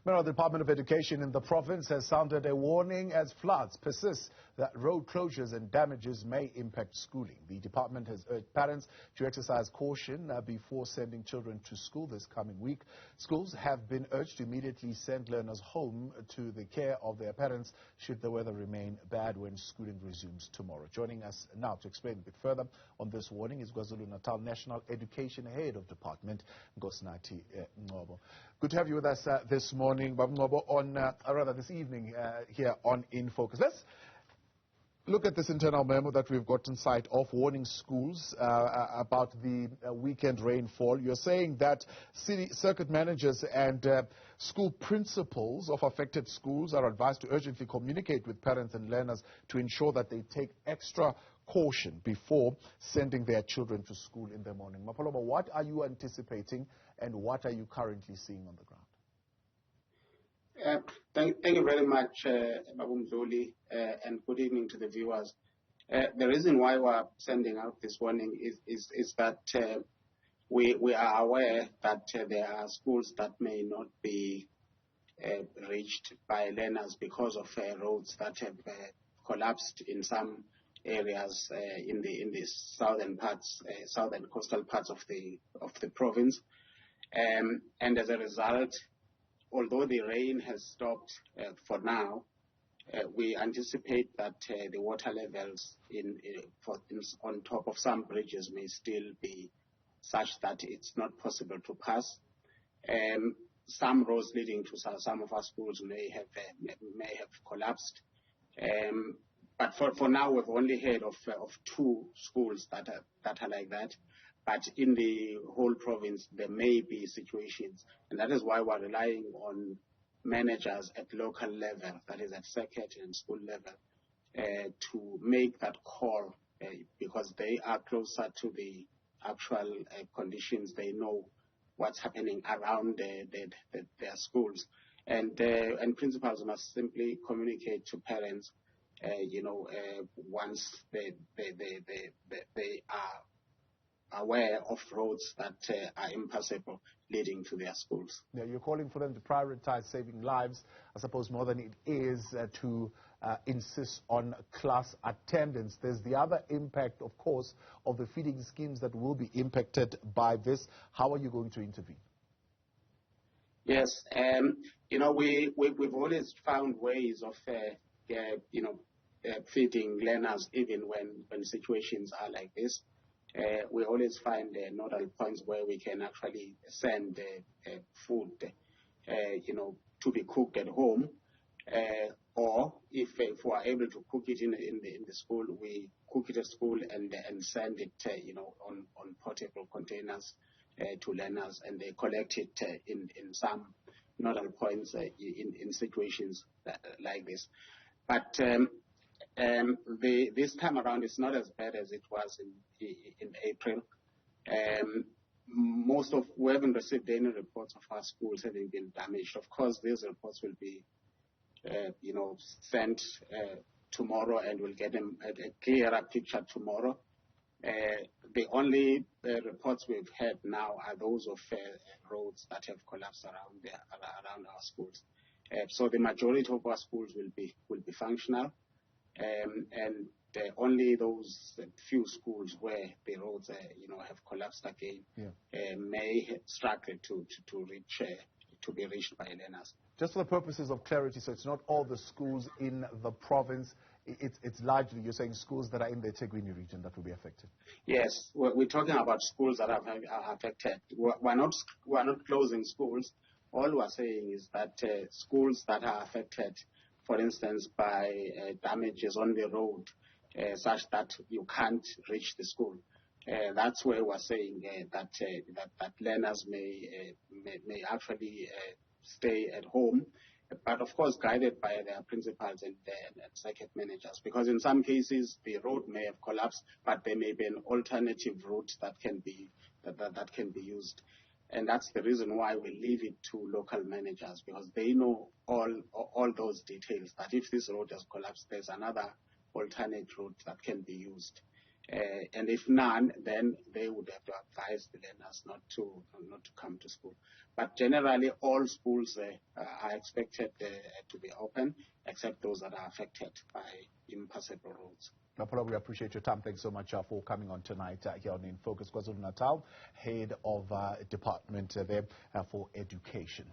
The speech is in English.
Meanwhile, the Department of Education in the province has sounded a warning as floods persist that road closures and damages may impact schooling. The department has urged parents to exercise caution before sending children to school this coming week. Schools have been urged to immediately send learners home to the care of their parents should the weather remain bad when schooling resumes tomorrow. Joining us now to explain a bit further on this warning is KwaZulu-Natal National Education Head of Department, Nkosinathi Ngcobo. Good to have you with us this morning, Ngcobo, on this evening here on In Focus. Let's look at this internal memo that we've gotten sight of, warning schools about the weekend rainfall. You're saying that city circuit managers and school principals of affected schools are advised to urgently communicate with parents and learners to ensure that they take extra caution before sending their children to school in the morning. Mapoloba, what are you anticipating and what are you currently seeing on the ground? Thank you very much, Babu Mzoli, and good evening to the viewers. The reason why we're sending out this warning is that we are aware that there are schools that may not be reached by learners because of roads that have collapsed in some areas in the southern coastal parts of the province, and as a result, although the rain has stopped for now, we anticipate that the water levels on top of some bridges may still be such that it's not possible to pass. Some roads leading to some of our schools may have collapsed. But for now, we've only heard of two schools that are like that. But in the whole province, there may be situations, and that is why we're relying on managers at local level, that is at circuit and school level, to make that call because they are closer to the actual conditions. They know what's happening around their schools, and principals must simply communicate to parents, once they are aware of roads that are impassable leading to their schools. Yeah, you're calling for them to prioritize saving lives, I suppose, more than it is to insist on class attendance. There's the other impact, of course, of the feeding schemes that will be impacted by this. How are you going to intervene? Yes, we've always found ways of, feeding learners even when situations are like this. We always find nodal points where we can actually send food, to be cooked at home, or if we are able to cook it in the school, we cook it at school and send it, on portable containers to learners, and they collect it in some nodal points in situations like this. But this time around, it's not as bad as it was in April. We haven't received any reports of our schools having been damaged. Of course, these reports will be, sent tomorrow, and we'll get a clearer picture tomorrow. The only reports we've had now are those of roads that have collapsed around our schools. So the majority of our schools will be functional. And only those few schools where the roads, have collapsed again, may struggle to be reached by learners. Just for the purposes of clarity, so it's not all the schools in the province. It's largely, you're saying, schools that are in the eThekwini region that will be affected. Yes, we're talking about schools that are affected. We're not closing schools. All we're saying is that schools that are affected, for instance, by damages on the road, such that you can't reach the school. That's where we're saying that learners may actually stay at home, but of course guided by their principals and circuit managers. Because in some cases the road may have collapsed, but there may be an alternative route that can be used. And that's the reason why we leave it to local managers, because they know all those details, that if this road has collapsed, there's another alternate route that can be used. And if none, then they would have to advise the learners not to come to school. But generally, all schools are expected to be open, except those that are affected by impassable roads. Napolo, we appreciate your time. Thanks so much for coming on tonight here on In Focus KwaZulu-Natal, head of department there for education.